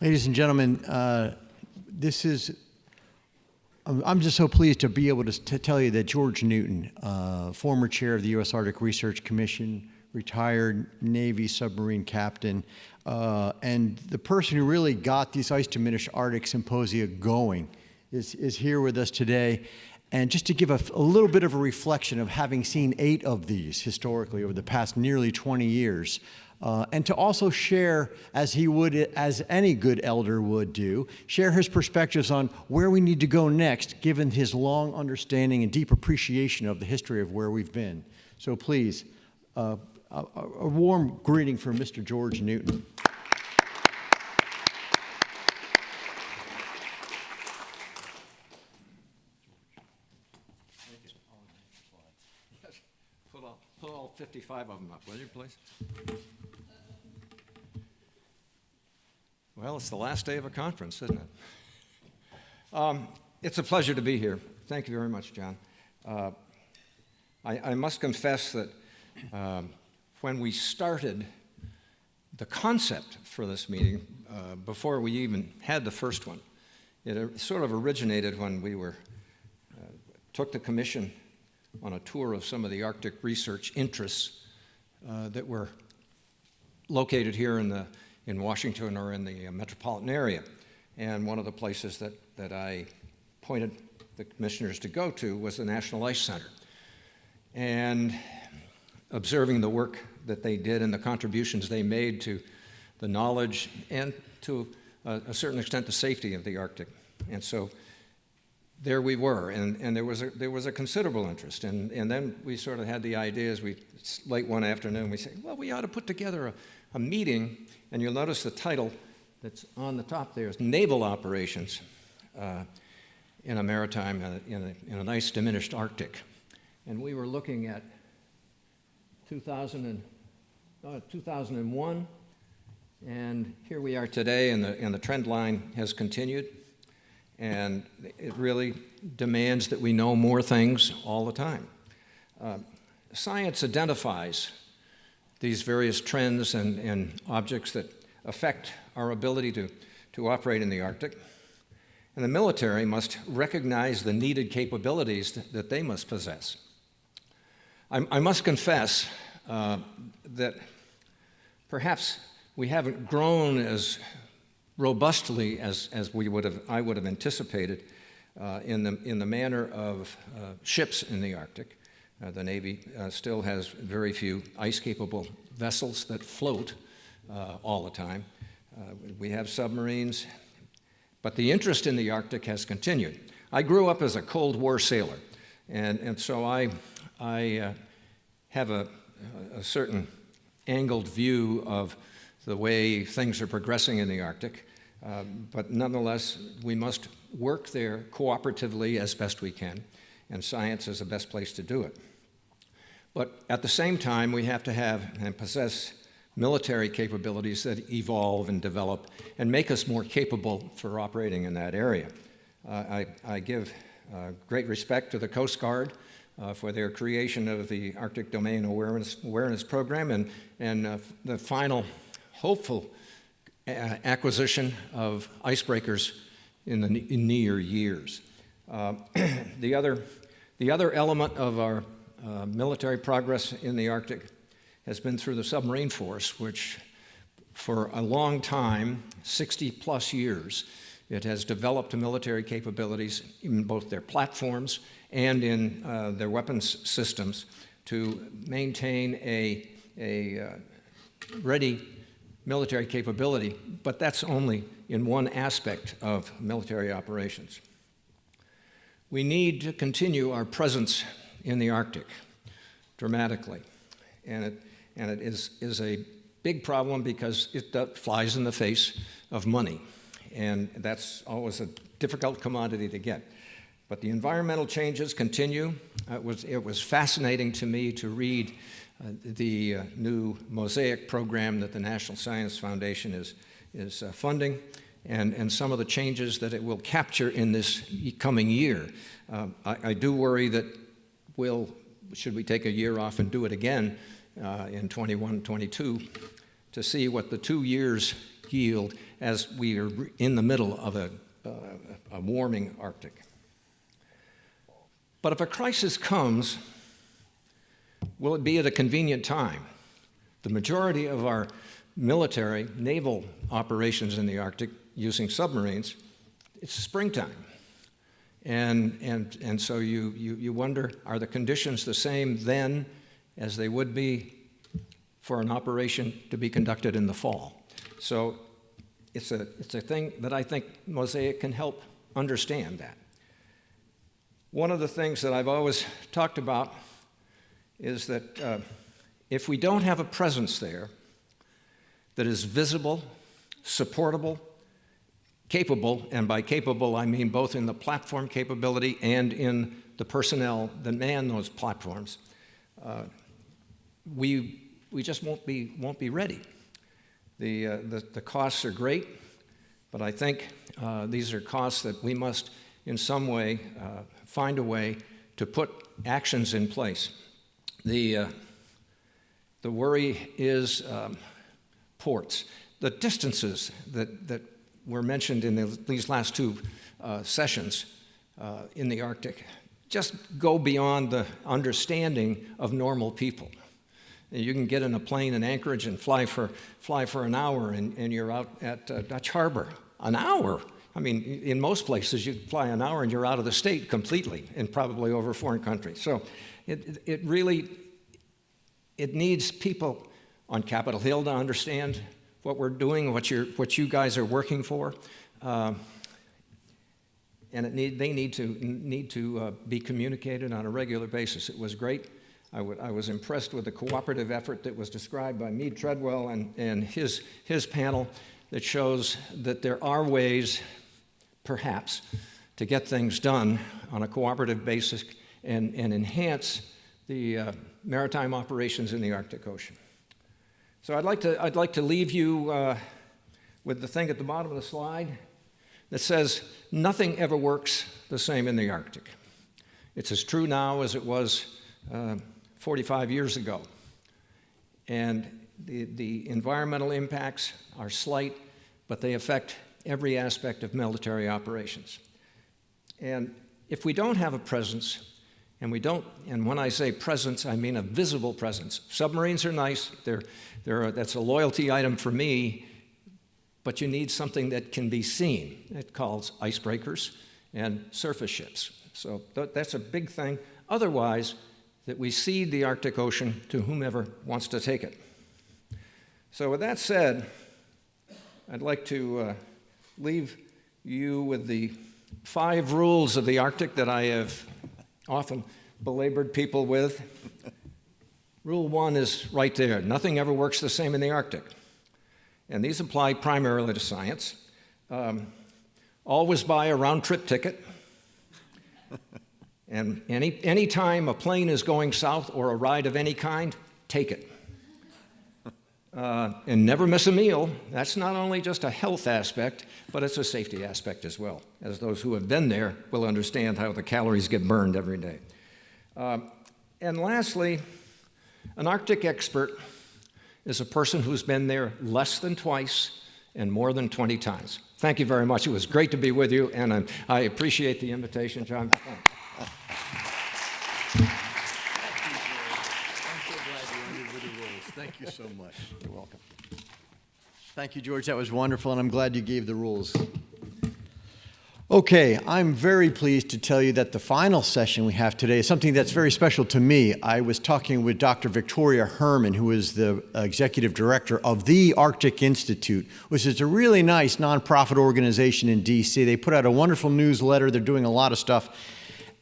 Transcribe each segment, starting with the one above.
Ladies and gentlemen, I'm just so pleased to be able to tell you that George Newton, former chair of the U.S. Arctic Research Commission, retired Navy submarine captain, and the person who really got these Ice-Diminishing Arctic Symposia going is here with us today. And just to give a little bit of a reflection of having seen 8 of these historically over the past nearly 20 years, and to also share, as he would, as any good elder would do, share his perspectives on where we need to go next, given his long understanding and deep appreciation of the history of where we've been. So please, a warm greeting for Mr. George Newton. Put all 55 of them up, will you, please? Well, it's the last day of a conference, isn't it? It's a pleasure to be here. Thank you very much, John. I must confess that when we started the concept for this meeting, before we even had the first one, it sort of originated when we took the commission on a tour of some of the Arctic research interests that were located here in Washington or in the metropolitan area. And one of the places that I pointed the commissioners to go to was the National Ice Center. And observing the work that they did and the contributions they made to the knowledge and to a certain extent the safety of the Arctic. And so there we were, and there was a considerable interest. And then we sort of had the idea late one afternoon, we said, well, we ought to put together a meeting, and you'll notice the title that's on the top there is Naval Operations in a Maritime, in an Ice-Diminished Arctic. And we were looking at 2001, and here we are today, and the trend line has continued. And it really demands that we know more things all the time. Science identifies these various trends and objects that affect our ability to operate in the Arctic. And the military must recognize the needed capabilities that they must possess. I must confess that perhaps we haven't grown as robustly as I would have anticipated in the manner of ships in the Arctic. The Navy still has very few ice-capable vessels that float all the time. We have submarines, but the interest in the Arctic has continued. I grew up as a Cold War sailor, and so I have a certain angled view of the way things are progressing in the Arctic. But nonetheless, we must work there cooperatively as best we can, and science is the best place to do it. But at the same time, we have to have and possess military capabilities that evolve and develop and make us more capable for operating in that area. I give great respect to the Coast Guard for their creation of the Arctic Domain Awareness Program and the final hopeful acquisition of icebreakers in near years. The other element of our military progress in the Arctic has been through the submarine force, which for a long time, 60-plus years, it has developed military capabilities in both their platforms and in their weapons systems to maintain a ready military capability, but that's only in one aspect of military operations. We need to continue our presence in the Arctic dramatically, and it is a big problem because it flies in the face of money, and that's always a difficult commodity to get. But the environmental changes continue. It was fascinating to me to read the new Mosaic program that the National Science Foundation is funding, and some of the changes that it will capture in this coming year. I do worry that should we take a year off and do it again in 21, 22, to see what the 2 years yield as we are in the middle of a warming Arctic. But if a crisis comes, will it be at a convenient time? The majority of our military, naval operations in the Arctic using submarines, it's springtime. And so you wonder, are the conditions the same then as they would be for an operation to be conducted in the fall? So it's a thing that I think Mosaic can help understand that. One of the things that I've always talked about is that if we don't have a presence there that is visible, supportable, capable, and by capable I mean both in the platform capability and in the personnel that man those platforms, we just won't be ready. The costs are great, but I think these are costs that we must in some way find a way to put actions in place. The worry is ports. The distances that were mentioned in these last two sessions in the Arctic just go beyond the understanding of normal people. You can get in a plane in Anchorage and fly for an hour, and you're out at Dutch Harbor. An hour? I mean, in most places you fly an hour and you're out of the state completely, and probably over a foreign country. So it really needs people on Capitol Hill to understand what we're doing, what you guys are working for, and they need to be communicated on a regular basis. It was great. I was impressed with the cooperative effort that was described by Meade Treadwell and his panel that shows that there are ways, perhaps, to get things done on a cooperative basis and enhance the maritime operations in the Arctic Ocean. So I'd like to leave you with the thing at the bottom of the slide that says, nothing ever works the same in the Arctic. It's as true now as it was 45 years ago. And the environmental impacts are slight, but they affect every aspect of military operations. And if we don't have a presence, and when I say presence, I mean a visible presence. Submarines are nice, that's a loyalty item for me, but you need something that can be seen. It calls icebreakers and surface ships. So that's a big thing. Otherwise, that we cede the Arctic Ocean to whomever wants to take it. So with that said, I'd like to leave you with the 5 rules of the Arctic that I have often belabored people with. Rule 1 is right there. Nothing ever works the same in the Arctic. And these apply primarily to science. Always buy a round-trip ticket. And any time a plane is going south or a ride of any kind, take it. And never miss a meal. That's not only just a health aspect, but it's a safety aspect as well, as those who have been there will understand how the calories get burned every day. And lastly, an Arctic expert is a person who's been there less than twice and more than 20 times. Thank you very much. It was great to be with you, and I appreciate the invitation, John. Thank you so much. You're welcome. Thank you, George. That was wonderful, and I'm glad you gave the rules. Okay, I'm very pleased to tell you that the final session we have today is something that's very special to me. I was talking with Dr. Victoria Herman, who is the executive director of the Arctic Institute, which is a really nice nonprofit organization in D.C. They put out a wonderful newsletter. They're doing a lot of stuff.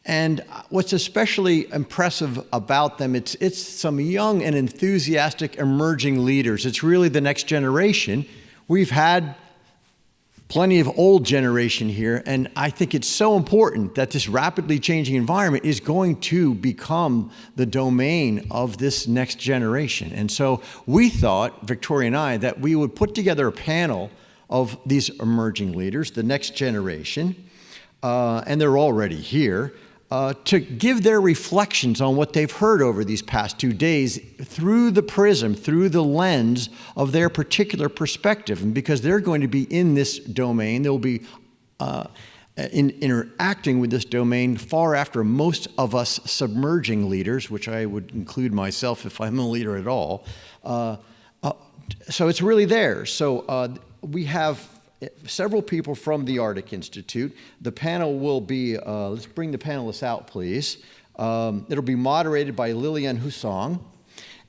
And what's especially impressive about them, it's some young and enthusiastic emerging leaders. It's really the next generation. We've had plenty of old generation here, and I think it's so important that this rapidly changing environment is going to become the domain of this next generation. And so we thought, Victoria and I, that we would put together a panel of these emerging leaders, the next generation, and they're already here. to give their reflections on what they've heard over these past 2 days through the prism, through the lens of their particular perspective. And because they're going to be in this domain, they'll be interacting with this domain far after most of us submerging leaders, which I would include myself if I'm a leader at all. So it's really there. So we have several people from the Arctic Institute. The panel will be, let's bring the panelists out, please. It'll be moderated by Lillian Hussong.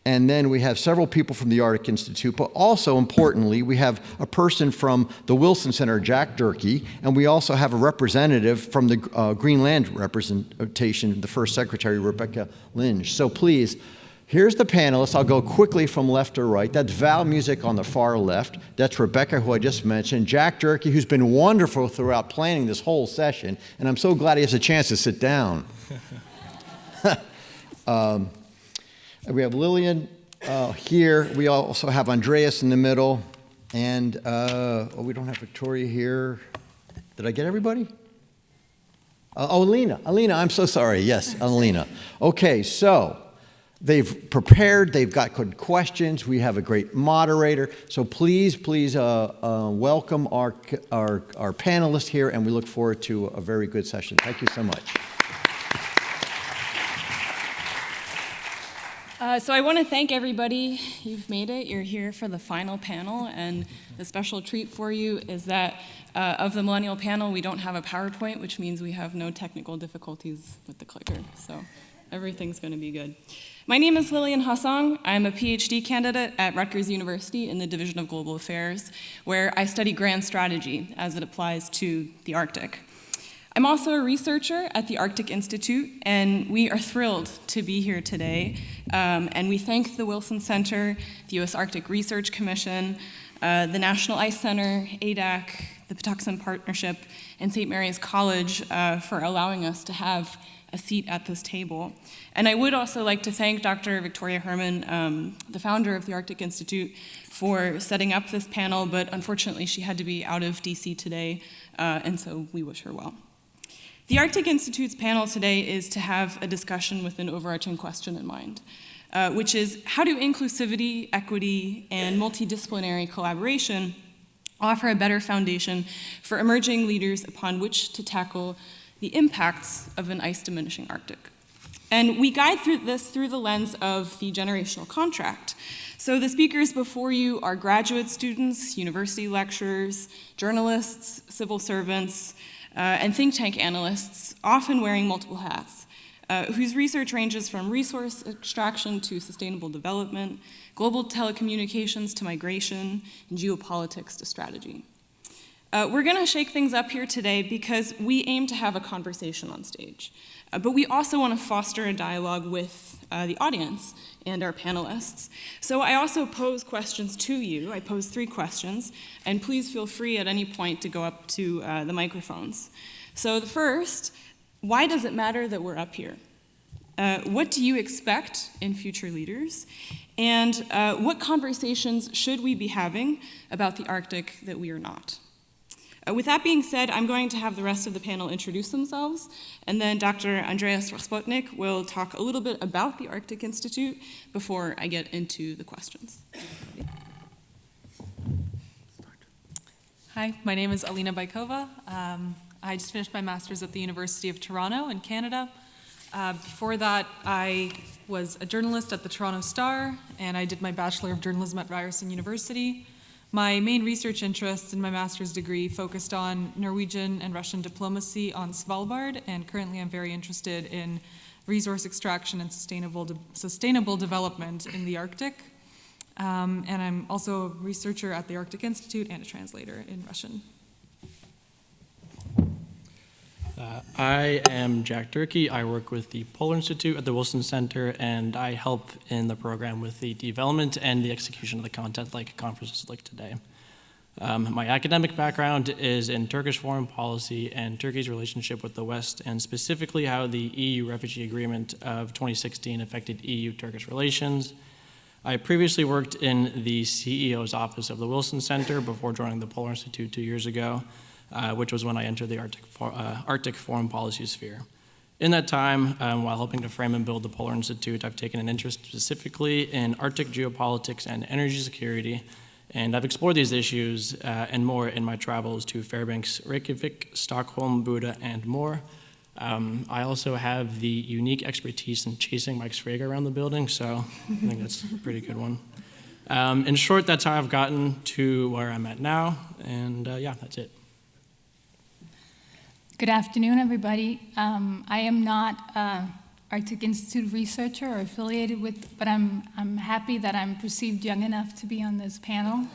And then we have several people from the Arctic Institute, but also importantly, we have a person from the Wilson Center, Jack Durkee, and we also have a representative from the Greenland representation, the first secretary, Rebecca Lynge. So please, here's the panelists. I'll go quickly from left to right. That's Val Muzik on the far left. That's Rebecca, who I just mentioned. Jack Durkee, who's been wonderful throughout planning this whole session, and I'm so glad he has a chance to sit down. We have Lillian here. We also have Andreas in the middle. And we don't have Victoria here. Did I get everybody? Alina, I'm so sorry. Yes, Alina. Okay, so they've prepared. They've got good questions. We have a great moderator. So please welcome our panelists here, and we look forward to a very good session. Thank you so much. So I want to thank everybody. You've made it. You're here for the final panel, and the special treat for you is that of the millennial panel, we don't have a PowerPoint, which means we have no technical difficulties with the clicker. So everything's going to be good. My name is Lillian Hussong. I'm a PhD candidate at Rutgers University in the Division of Global Affairs, where I study grand strategy as it applies to the Arctic. I'm also a researcher at the Arctic Institute, and we are thrilled to be here today. And we thank the Wilson Center, the U.S. Arctic Research Commission, the National Ice Center, ADAC, the Patuxent Partnership, and St. Mary's College for allowing us to have a seat at this table. And I would also like to thank Dr. Victoria Herman, the founder of the Arctic Institute, for setting up this panel, but unfortunately she had to be out of DC today, and so we wish her well. The Arctic Institute's panel today is to have a discussion with an overarching question in mind, which is how do inclusivity, equity, and multidisciplinary collaboration offer a better foundation for emerging leaders upon which to tackle the impacts of an ice-diminishing Arctic? And we guide through this through the lens of the generational contract. So the speakers before you are graduate students, university lecturers, journalists, civil servants, and think tank analysts, often wearing multiple hats, whose research ranges from resource extraction to sustainable development, global telecommunications to migration, and geopolitics to strategy. We're going to shake things up here today because we aim to have a conversation on stage. But we also want to foster a dialogue with the audience and our panelists. So I also pose questions to you. I pose 3 questions, and please feel free at any point to go up to the microphones. So the first, why does it matter that we're up here? What do you expect in future leaders? And what conversations should we be having about the Arctic that we are not? With that being said, I'm going to have the rest of the panel introduce themselves, and then Dr. Andreas Raspotnik will talk a little bit about the Arctic Institute before I get into the questions. Hi, my name is Alina Bykova. I just finished my master's at the University of Toronto in Canada. Before that, I was a journalist at the Toronto Star, and I did my Bachelor of Journalism at Ryerson University. My main research interests in my master's degree focused on Norwegian and Russian diplomacy on Svalbard, and currently I'm very interested in resource extraction and sustainable development in the Arctic. And I'm also a researcher at the Arctic Institute and a translator in Russian. I am Jack Durkee. I work with the Polar Institute at the Wilson Center, and I help in the program with the development and the execution of the content like conferences like today. My academic background is in Turkish foreign policy and Turkey's relationship with the West, and specifically how the EU refugee agreement of 2016 affected EU-Turkish relations. I previously worked in the CEO's office of the Wilson Center before joining the Polar Institute 2 years ago, which was when I entered the Arctic foreign policy sphere. In that time, while helping to frame and build the Polar Institute, I've taken an interest specifically in Arctic geopolitics and energy security, and I've explored these issues and more in my travels to Fairbanks, Reykjavik, Stockholm, Buda, and more. I also have the unique expertise in chasing Mike Sfraga around the building, so I think that's a pretty good one. In short, that's how I've gotten to where I'm at now, and yeah, that's it. Good afternoon, everybody. I am not an Arctic Institute researcher or affiliated with, but I'm happy that I'm perceived young enough to be on this panel.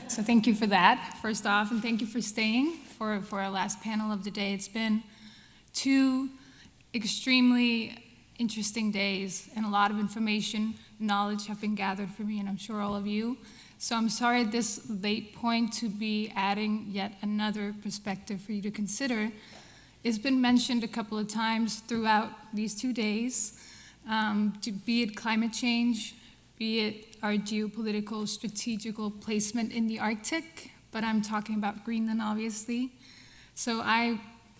So thank you for that, first off, and thank you for staying for our last panel of the day. It's been 2 extremely interesting days, and a lot of information, knowledge have been gathered for me, and I'm sure all of you. So I'm sorry at this late point to be adding yet another perspective for you to consider. It's been mentioned a couple of times throughout these 2 days, be it climate change, be it our geopolitical, strategical placement in the Arctic, but I'm talking about Greenland, obviously. So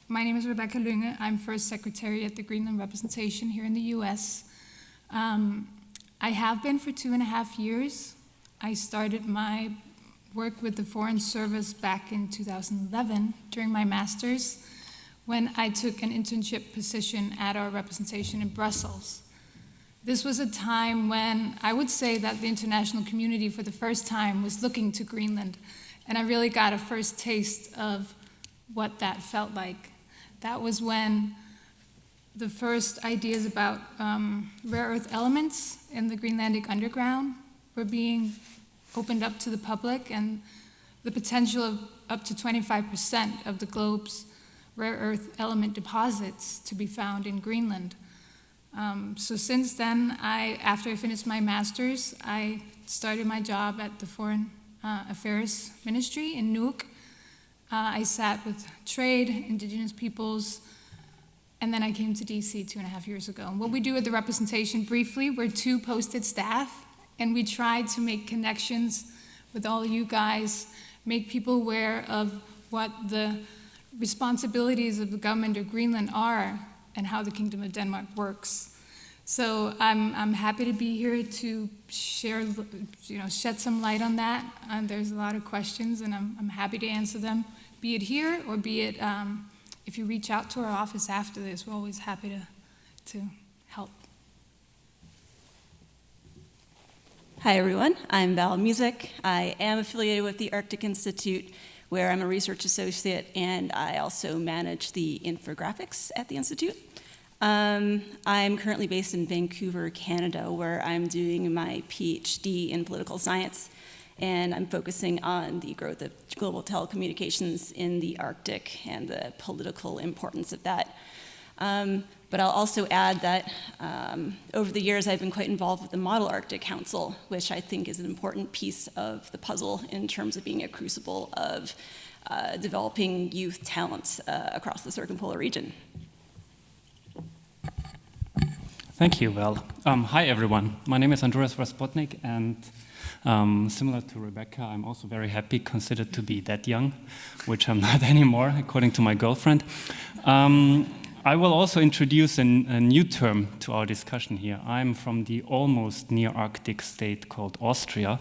my name is Rebecca Lynge. I'm first secretary at the Greenland representation here in the US. I have been for 2.5 years. I started my work with the Foreign Service back in 2011 during my master's, when I took an internship position at our representation in Brussels. This was a time when I would say that the international community for the first time was looking to Greenland, and I really got a first taste of what that felt like. That was when the first ideas about rare earth elements in the Greenlandic underground were being opened up to the public, and the potential of up to 25% of the globe's rare earth element deposits to be found in Greenland. So since then, after I finished my master's, I started my job at the Foreign Affairs Ministry in Nuuk. I sat with trade, indigenous peoples, and then I came to DC 2.5 years ago. And what we do at the representation, briefly, we're 2 posted staff, and we try to make connections with all you guys, make people aware of what the responsibilities of the government of Greenland are and how the Kingdom of Denmark works. So I'm happy to be here to share, shed some light on that. There's a lot of questions, and I'm happy to answer them, be it here or be it if you reach out to our office after this. We're always happy to help. Hi, everyone. I'm Val Muzik. I am affiliated with the Arctic Institute, where I'm a research associate, and I also manage the infographics at the Institute. I'm currently based in Vancouver, Canada, where I'm doing my PhD in political science, and I'm focusing on the growth of global telecommunications in the Arctic and the political importance of that. But I'll also add that over the years I've been quite involved with the Model Arctic Council, which I think is an important piece of the puzzle in terms of being a crucible of developing youth talents across the circumpolar region. Thank you, Val. Hi, everyone. My name is Andreas Raspotnik, and similar to Rebecca, I'm also very happy, considered to be that young, which I'm not anymore, according to my girlfriend. I will also introduce a new term to our discussion here. I'm from the almost near Arctic state called Austria.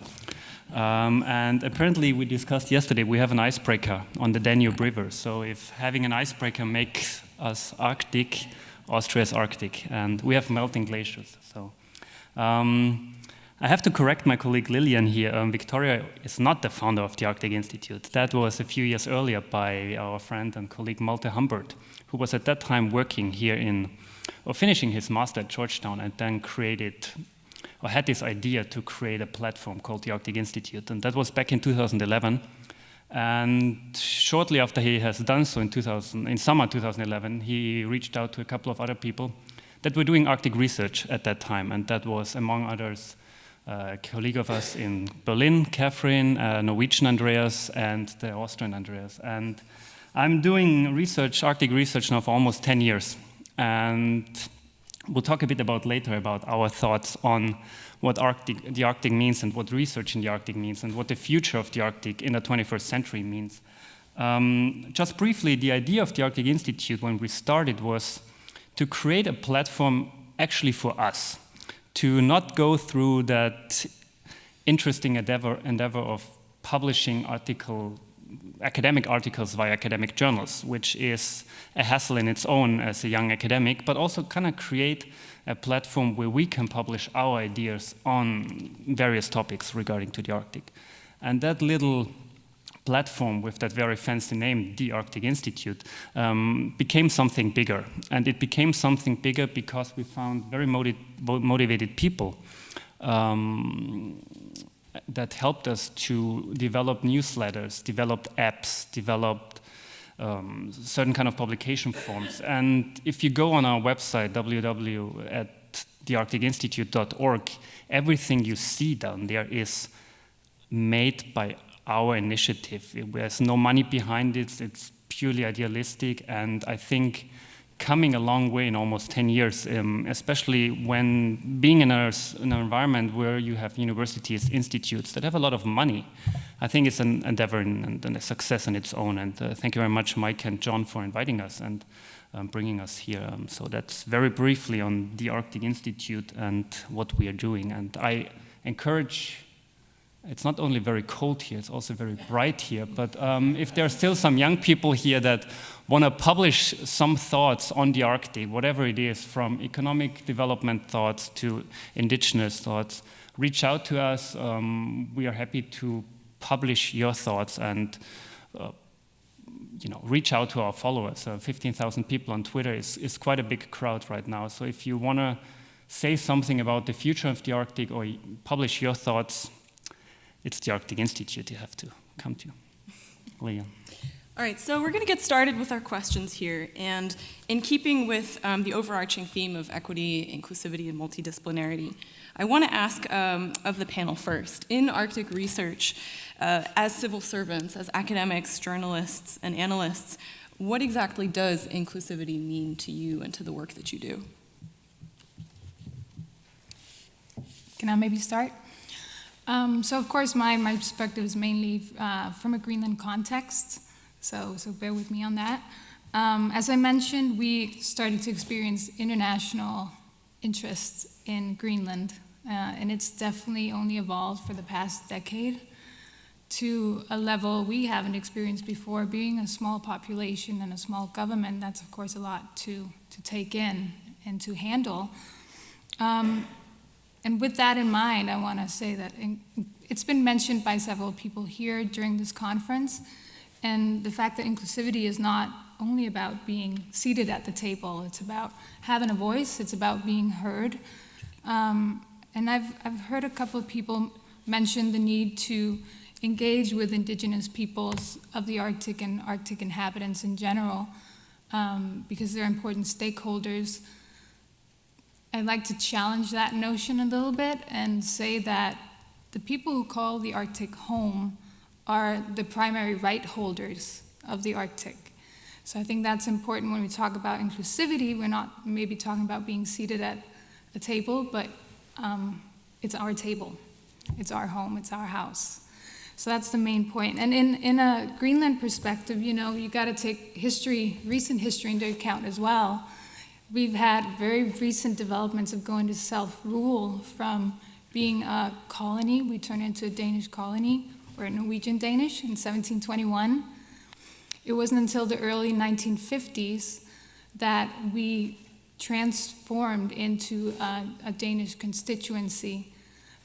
And apparently we discussed yesterday, we have an icebreaker on the Danube River. So if having an icebreaker makes us Arctic, Austria is Arctic. And we have melting glaciers. So I have to correct my colleague Lillian here. Victoria is not the founder of the Arctic Institute. That was a few years earlier by our friend and colleague Malte Humbert, who was at that time working here finishing his master at Georgetown, and then had this idea to create a platform called the Arctic Institute. And that was back in 2011. And shortly after he has done so in summer 2011, he reached out to a couple of other people that were doing Arctic research at that time. And that was, among others, a colleague of us in Berlin, Catherine, Norwegian Andreas, and the Austrian Andreas. And I'm doing Arctic research now for almost 10 years. And we'll talk a bit later about our thoughts on what the Arctic means and what research in the Arctic means and what the future of the Arctic in the 21st century means. Just briefly, the idea of the Arctic Institute when we started was to create a platform actually for us, to not go through that interesting endeavor of publishing academic articles via academic journals, which is a hassle in its own as a young academic, but also kind of create a platform where we can publish our ideas on various topics regarding to the Arctic. And that little platform with that very fancy name, the Arctic Institute, became something bigger. And it became something bigger because we found very motivated people that helped us to develop newsletters, developed apps, developed certain kind of publication forms. And if you go on our website, www.thearcticinstitute.org, everything you see down there is made by our initiative. There's no money behind it, it's purely idealistic, and I think coming a long way in almost 10 years, especially when being in an environment where you have universities, institutes that have a lot of money. I think it's an endeavor and a success in its own. And thank you very much, Mike and John, for inviting us and bringing us here. So that's very briefly on the Arctic Institute and what we are doing. And I encourage, it's not only very cold here, it's also very bright here, but if there are still some young people here that want to publish some thoughts on the Arctic, whatever it is, from economic development thoughts to indigenous thoughts, reach out to us. We are happy to publish your thoughts and reach out to our followers. 15,000 people on Twitter is quite a big crowd right now. So if you want to say something about the future of the Arctic or publish your thoughts, it's the Arctic Institute you have to come to. Lillian. All right, so we're going to get started with our questions here. And in keeping with the overarching theme of equity, inclusivity, and multidisciplinarity, I want to ask of the panel first. In Arctic research, as civil servants, as academics, journalists, and analysts, what exactly does inclusivity mean to you and to the work that you do? Can I maybe start? So of course my perspective is mainly from a Greenland context, so bear with me on that. As I mentioned, we started to experience international interest in Greenland, and it's definitely only evolved for the past decade to a level we haven't experienced before. Being a small population and a small government, that's of course a lot to take in and to handle. And with that in mind, I want to say that it's been mentioned by several people here during this conference, and the fact that inclusivity is not only about being seated at the table, it's about having a voice, it's about being heard. And I've heard a couple of people mention the need to engage with indigenous peoples of the Arctic and Arctic inhabitants in general, because they're important stakeholders. I'd like to challenge that notion a little bit and say that the people who call the Arctic home are the primary right holders of the Arctic. So I think that's important when we talk about inclusivity. We're not maybe talking about being seated at a table, but it's our table, it's our home, it's our house. So that's the main point. And in a Greenland perspective, you got to take recent history into account as well. We've had very recent developments of going to self-rule from being a colony. We turned into a Danish colony, or a Norwegian Danish, in 1721. It wasn't until the early 1950s that we transformed into a Danish constituency.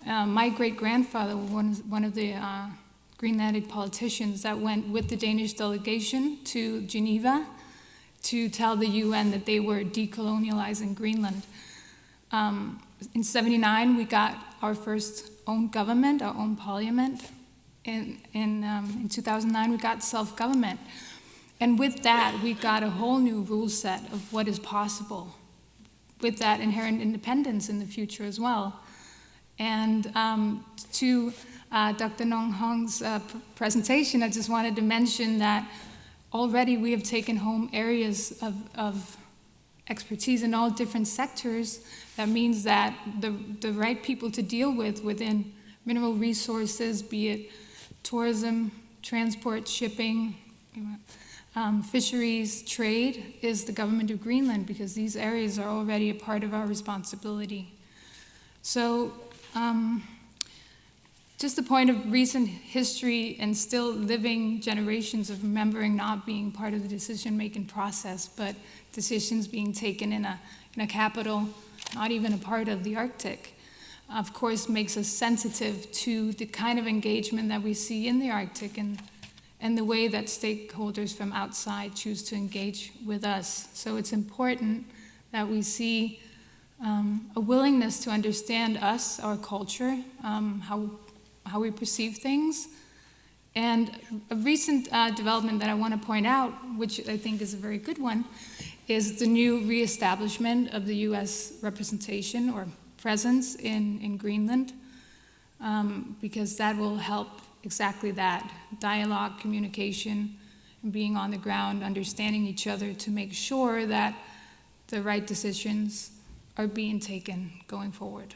My great-grandfather was one of the Greenlandic politicians that went with the Danish delegation to Geneva to tell the UN that they were decolonializing Greenland. In '79, we got our first own government, our own parliament. In 2009, we got self-government. And with that, we got a whole new rule set of what is possible, with that inherent independence in the future as well. And to Dr. Nong Hong's presentation, I just wanted to mention that already we have taken home areas of expertise in all different sectors. That means that the right people to deal with within mineral resources, be it tourism, transport, shipping, Fisheries trade is the government of Greenland, because these areas are already a part of our responsibility. So just the point of recent history and still living generations of remembering not being part of the decision-making process, but decisions being taken in a capital, not even a part of the Arctic, of course makes us sensitive to the kind of engagement that we see in the Arctic and the way that stakeholders from outside choose to engage with us. So it's important that we see a willingness to understand us, our culture, how we perceive things. And a recent development that I want to point out, which I think is a very good one, is the new reestablishment of the US representation or presence in Greenland, because that will help exactly that, dialogue, communication, and being on the ground, understanding each other to make sure that the right decisions are being taken going forward.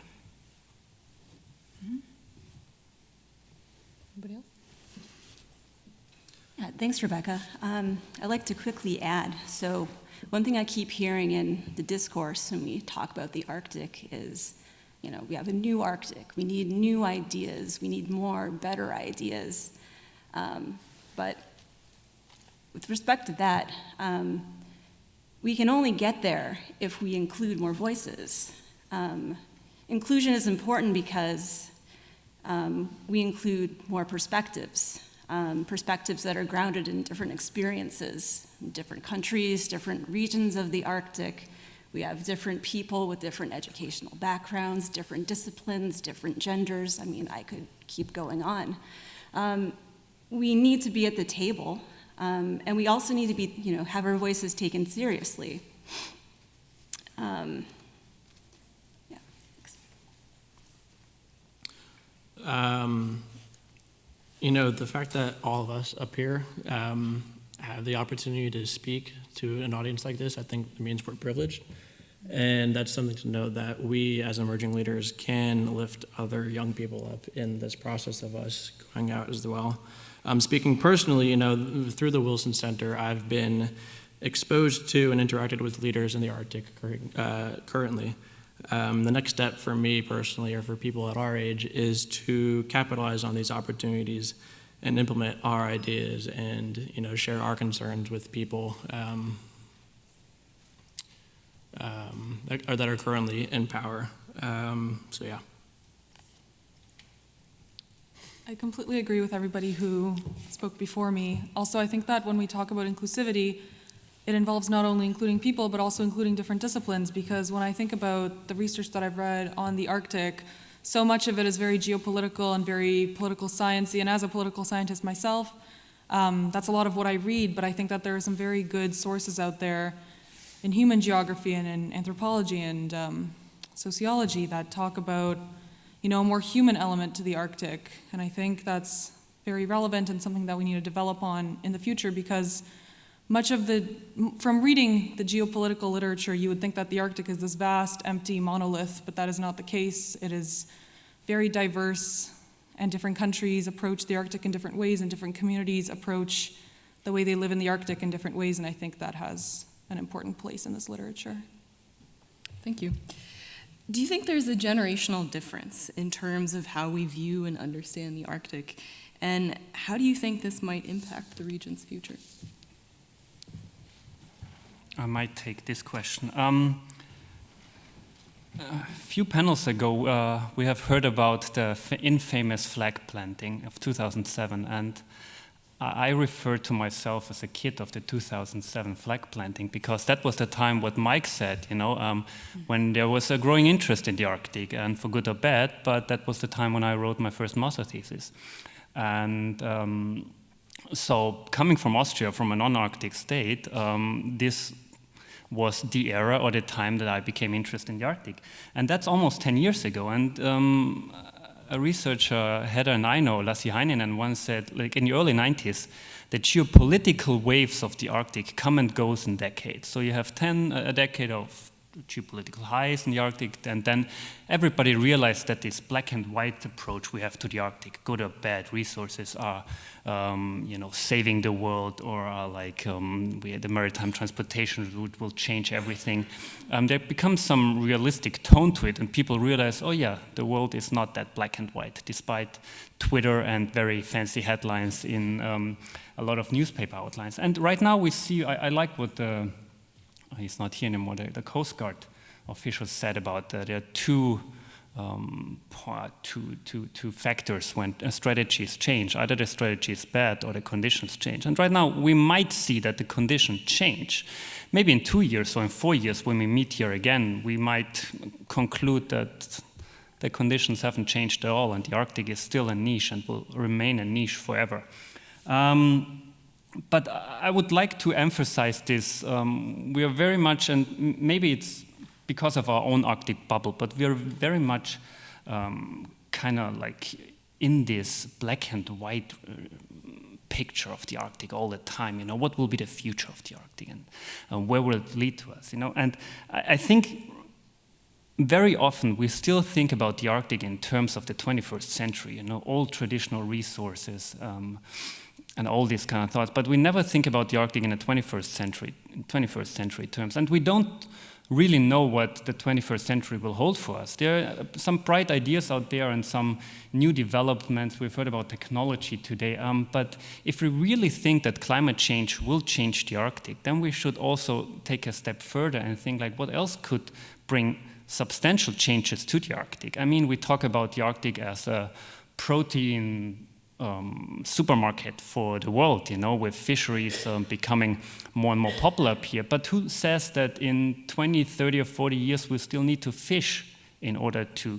Anybody else? Yeah, thanks, Rebecca. I'd like to quickly add, so one thing I keep hearing in the discourse when we talk about the Arctic is, we have a new Arctic, we need new ideas, we need more, better ideas. But with respect to that, we can only get there if we include more voices. Inclusion is important because we include more perspectives, perspectives that are grounded in different experiences, in different countries, different regions of the Arctic. We have different people with different educational backgrounds, different disciplines, different genders. I mean, I could keep going on. We need to be at the table, and we also need to be, have our voices taken seriously. Yeah. The fact that all of us up here have the opportunity to speak to an audience like this, I think means we're privileged. And that's something to know, that we as emerging leaders can lift other young people up in this process of us going out as well. Speaking personally, through the Wilson Center, I've been exposed to and interacted with leaders in the Arctic currently. The next step for me personally, or for people at our age, is to capitalize on these opportunities and implement our ideas and share our concerns with people that are currently in power. So yeah. I completely agree with everybody who spoke before me. Also, I think that when we talk about inclusivity, it involves not only including people, but also including different disciplines, because when I think about the research that I've read on the Arctic, so much of it is very geopolitical and very political sciencey, and as a political scientist myself, that's a lot of what I read, but I think that there are some very good sources out there in human geography and in anthropology and sociology that talk about, a more human element to the Arctic, and I think that's very relevant and something that we need to develop on in the future, because from reading the geopolitical literature, you would think that the Arctic is this vast, empty monolith, but that is not the case. It is very diverse, and different countries approach the Arctic in different ways, and different communities approach the way they live in the Arctic in different ways, and I think that has an important place in this literature. Thank you. Do you think there's a generational difference in terms of how we view and understand the Arctic, and how do you think this might impact the region's future? I might take this question. A few panels ago, we have heard about the infamous flag planting of 2007, and I refer to myself as a kid of the 2007 flag planting, because that was the time, what Mike said, when there was a growing interest in the Arctic, and for good or bad, but that was the time when I wrote my first master thesis. And so coming from Austria, from a non-Arctic state, this was the era or the time that I became interested in the Arctic. And that's almost 10 years ago. And a researcher, Heather and I know, Lassi Heinonen, once said, in the early 90s, the geopolitical waves of the Arctic come and goes in decades. So you have a decade of geopolitical highs in the Arctic, and then everybody realized that this black and white approach we have to the Arctic, good or bad, resources are, saving the world, or are like the maritime transportation route will change everything. There becomes some realistic tone to it, and people realize, oh yeah, the world is not that black and white, despite Twitter and very fancy headlines in a lot of newspaper outlines. And right now we see, I like what he's not here anymore, the Coast Guard officials said about there are two factors when strategies change. Either the strategy is bad or the conditions change. And right now we might see that the conditions change. Maybe in 2 years or in 4 years when we meet here again, we might conclude that the conditions haven't changed at all and the Arctic is still a niche and will remain a niche forever. But I would like to emphasize this. We are very much, and maybe it's because of our own Arctic bubble, but we are very much kind of like in this black and white picture of the Arctic all the time. You know, what will be the future of the Arctic, and where will it lead to us? You know, and I think very often we still think about the Arctic in terms of the 21st century. You know, all traditional resources. And all these kind of thoughts, but we never think about the Arctic in the 21st century terms, and we don't really know what the 21st century will hold for us. There are some bright ideas out there and some new developments. We've heard about technology today, but if we really think that climate change will change the Arctic, then we should also take a step further and think like what else could bring substantial changes to the Arctic. I mean, we talk about the Arctic as a protein supermarket for the world, you know, with fisheries becoming more and more popular up here. But who says that in 20, 30, or 40 years we still need to fish in order to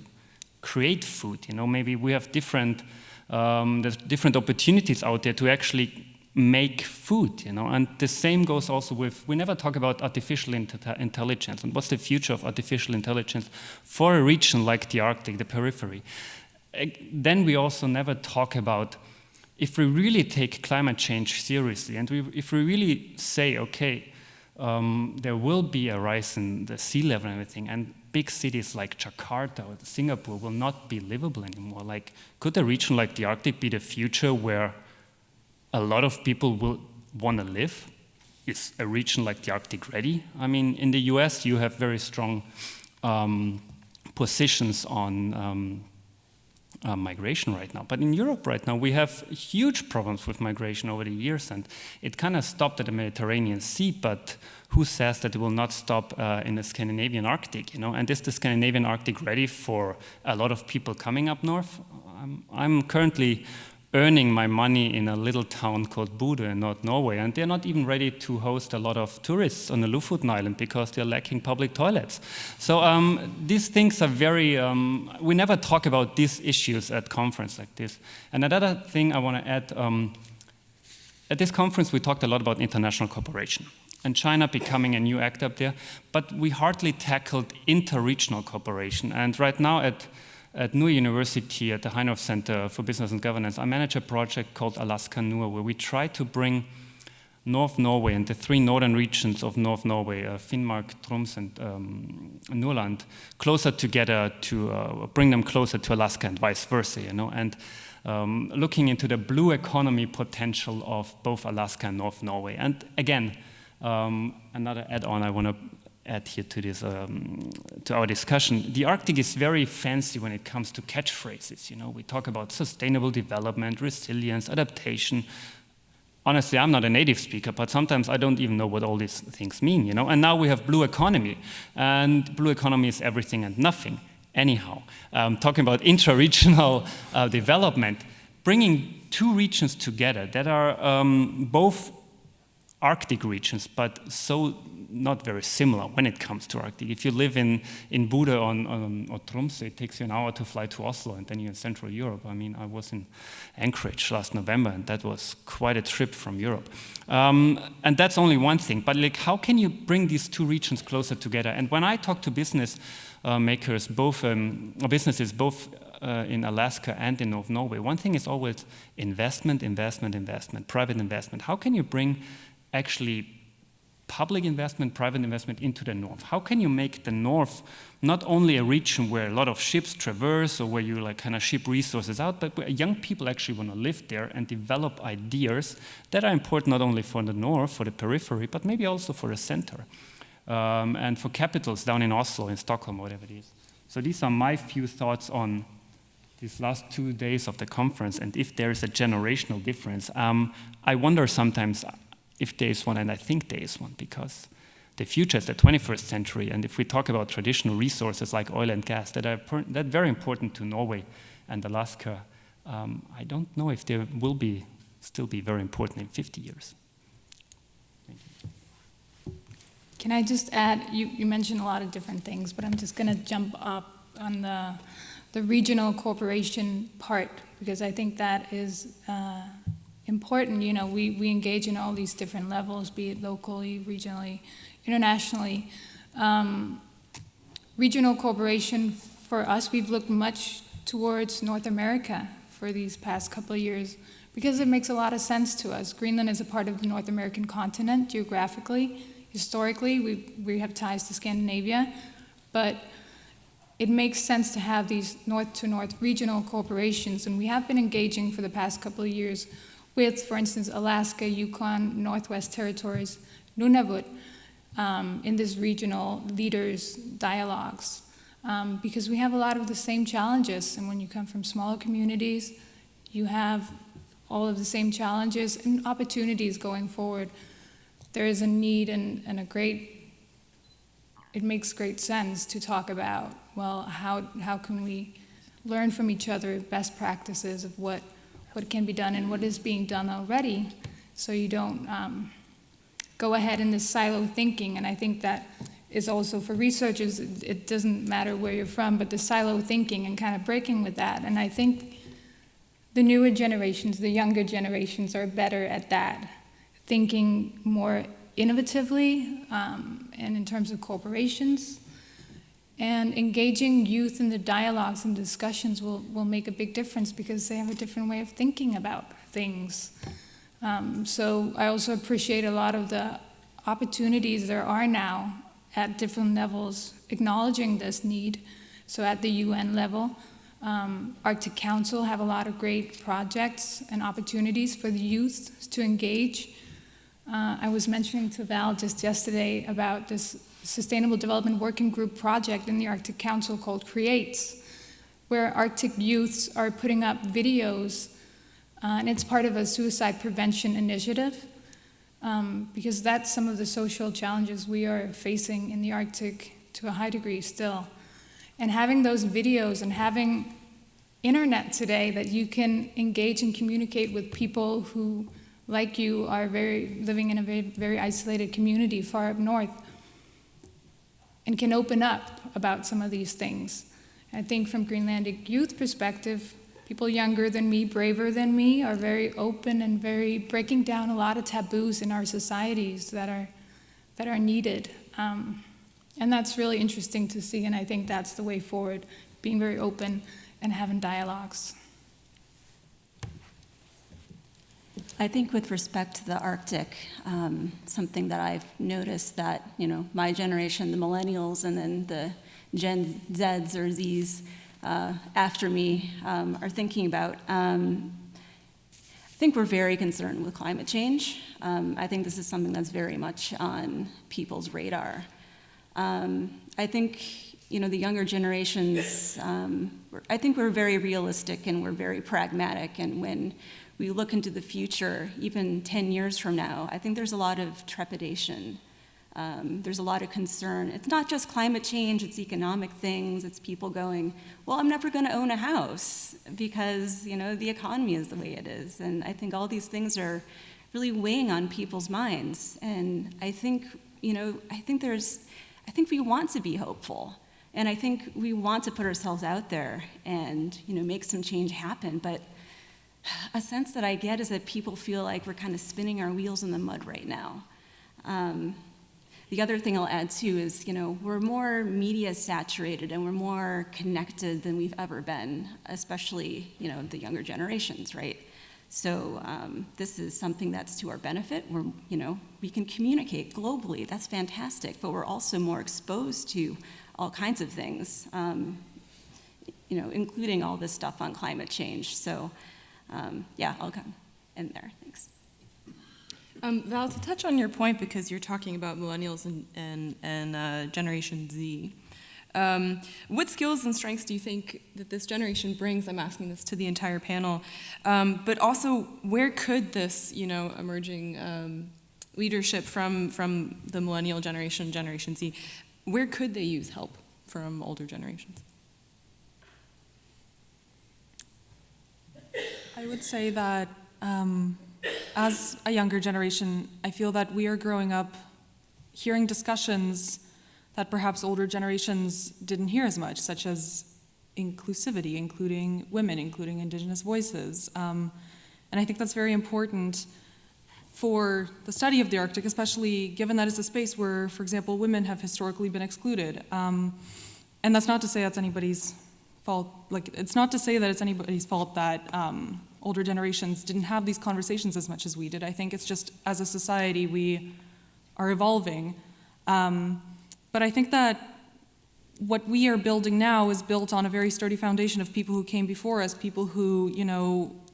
create food? You know, maybe we have there's different opportunities out there to actually make food, you know. And the same goes also with, we never talk about artificial intelligence and what's the future of artificial intelligence for a region like the Arctic, the periphery. Then we also never talk about, if we really take climate change seriously, and if we really say, okay, there will be a rise in the sea level and everything, and big cities like Jakarta or Singapore will not be livable anymore. Like, could a region like the Arctic be the future where a lot of people will want to live? Is a region like the Arctic ready? I mean, in the US, you have very strong positions on migration right now. But in Europe right now, we have huge problems with migration over the years, and it kind of stopped at the Mediterranean Sea, but who says that it will not stop in the Scandinavian Arctic, you know? And is the Scandinavian Arctic ready for a lot of people coming up north? I'm currently earning my money in a little town called Bodø in North Norway, and they're not even ready to host a lot of tourists on the Lofoten Island because they're lacking public toilets. So these things are very, we never talk about these issues at conference like this. And another thing I want to add, at this conference we talked a lot about international cooperation and China becoming a new actor up there, but we hardly tackled inter-regional cooperation. And right now at NUR University, at the Heinrich Center for Business and Governance, I manage a project called Alaska NUR, where we try to bring North Norway and the three northern regions of North Norway, Finnmark, Troms, and Nordland, closer together to bring them closer to Alaska and vice versa, you know, and looking into the blue economy potential of both Alaska and North Norway. And again, another add-on I want to add here to this, to our discussion. The Arctic is very fancy when it comes to catchphrases. You know, we talk about sustainable development, resilience, adaptation. Honestly, I'm not a native speaker, but sometimes I don't even know what all these things mean. You know, and now we have blue economy, and blue economy is everything and nothing. Anyhow, talking about intra-regional development, bringing two regions together that are both Arctic regions, but so not very similar when it comes to Arctic. If you live in Bodø or Tromsø, it takes you an hour to fly to Oslo, and then you're in Central Europe. I mean, I was in Anchorage last November, and that was quite a trip from Europe. And that's only one thing, but like, how can you bring these two regions closer together? And when I talk to business makers, businesses both in Alaska and in North Norway, one thing is always investment, private investment. How can you bring actually public investment, private investment into the north? How can you make the north not only a region where a lot of ships traverse or where you like kind of ship resources out, but where young people actually want to live there and develop ideas that are important not only for the north, for the periphery, but maybe also for the center, and for capitals down in Oslo, in Stockholm, whatever it is. So these are my few thoughts on these last 2 days of the conference, and if there is a generational difference. I wonder sometimes if there is one, and I think there is one, because the future is the 21st century, and if we talk about traditional resources like oil and gas that are very important to Norway and Alaska, I don't know if they will still be very important in 50 years. Thank you. Can I just add, you mentioned a lot of different things, but I'm just going to jump up on the regional cooperation part, because I think that is important. You know, we engage in all these different levels, be it locally, regionally, internationally. Regional cooperation for us, we've looked much towards North America for these past couple of years because it makes a lot of sense to us. Greenland is a part of the North American continent geographically. Historically, we have ties to Scandinavia, but it makes sense to have these north-to-north regional corporations, and we have been engaging for the past couple of years with, for instance, Alaska, Yukon, Northwest Territories, Nunavut, in this regional leaders' dialogues, because we have a lot of the same challenges, and when you come from smaller communities, you have all of the same challenges and opportunities going forward. There is a need and it makes great sense to talk about, well, how can we learn from each other best practices of what can be done and what is being done already, so you don't go ahead in this silo thinking. And I think that is also for researchers, it doesn't matter where you're from, but the silo thinking and kind of breaking with that. And I think the newer generations, the younger generations are better at that, thinking more innovatively and in terms of corporations. And engaging youth in the dialogues and discussions will make a big difference because they have a different way of thinking about things. So I also appreciate a lot of the opportunities there are now at different levels acknowledging this need. So at the UN level, Arctic Council have a lot of great projects and opportunities for the youth to engage. I was mentioning to Val just yesterday about this Sustainable Development Working Group project in the Arctic Council called CREATES, where Arctic youths are putting up videos, and it's part of a suicide prevention initiative, because that's some of the social challenges we are facing in the Arctic to a high degree still. And having those videos and having internet today that you can engage and communicate with people who, like you, are living in a very isolated community far up north, and can open up about some of these things. I think from Greenlandic youth perspective, people younger than me, braver than me, are very open and very breaking down a lot of taboos in our societies that are needed. And that's really interesting to see, and I think that's the way forward, being very open and having dialogues. I think with respect to the Arctic, something that I've noticed that, my generation, the millennials, and then the Gen Zs or Zs after me are thinking about, I think we're very concerned with climate change. I think this is something that's very much on people's radar. I think, the younger generations, I think we're very realistic and we're very pragmatic, and when we look into the future, even 10 years from now, I think there's a lot of trepidation. There's a lot of concern. It's not just climate change, it's economic things, it's people going, well, I'm never gonna own a house because, the economy is the way it is. And I think all these things are really weighing on people's minds. And I think, I think we want to be hopeful. And I think we want to put ourselves out there and, make some change happen. But a sense that I get is that people feel like we're kind of spinning our wheels in the mud right now. The other thing I'll add too is, we're more media saturated and we're more connected than we've ever been, especially, the younger generations, right? So this is something that's to our benefit. We can communicate globally. That's fantastic. But we're also more exposed to all kinds of things, including all this stuff on climate change. So I'll end there. Thanks. Val, to touch on your point, because you're talking about millennials and Generation Z, what skills and strengths do you think that this generation brings? I'm asking this to the entire panel. But also, where could this, emerging leadership from the millennial generation, Generation Z, where could they use help from older generations? I would say that as a younger generation, I feel that we are growing up hearing discussions that perhaps older generations didn't hear as much, such as inclusivity, including women, including Indigenous voices. And I think that's very important for the study of the Arctic, especially given that it's a space where, for example, women have historically been excluded. And that's not to say that's anybody's fault. It's not to say that it's anybody's fault that older generations didn't have these conversations as much as we did. I think it's just, as a society, we are evolving. But I think that what we are building now is built on a very sturdy foundation of people who came before us, people who,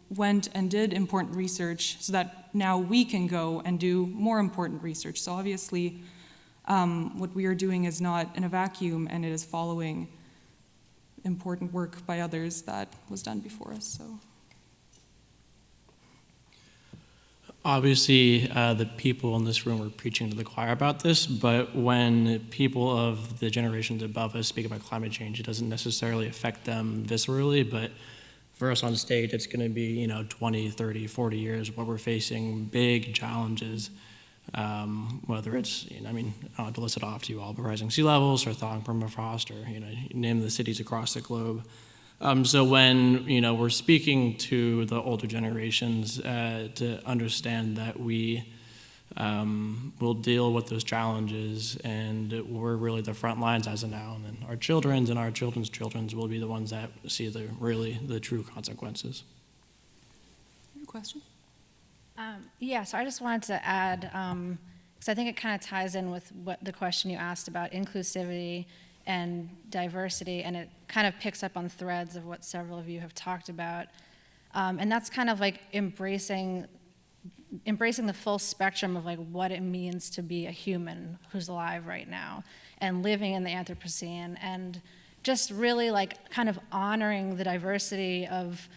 went and did important research so that now we can go and do more important research. So obviously, what we are doing is not in a vacuum, and it is following important work by others that was done before us. So. Obviously, the people in this room are preaching to the choir about this, but when people of the generations above us speak about climate change, it doesn't necessarily affect them viscerally, but for us on stage, it's going to be, 20, 30, 40 years where we're facing big challenges, whether it's, I don't have to list it off to you all, but rising sea levels or thawing permafrost or, you name the cities across the globe. So when, we're speaking to the older generations to understand that we will deal with those challenges, and we're really the front lines as of now, and then our children's and our children's children's will be the ones that see the true consequences. Your question? So I just wanted to add, because I think it kind of ties in with what the question you asked about inclusivity and diversity, and it kind of picks up on threads of what several of you have talked about. And that's kind of like embracing the full spectrum of like what it means to be a human who's alive right now and living in the Anthropocene, and just really like kind of honoring the diversity of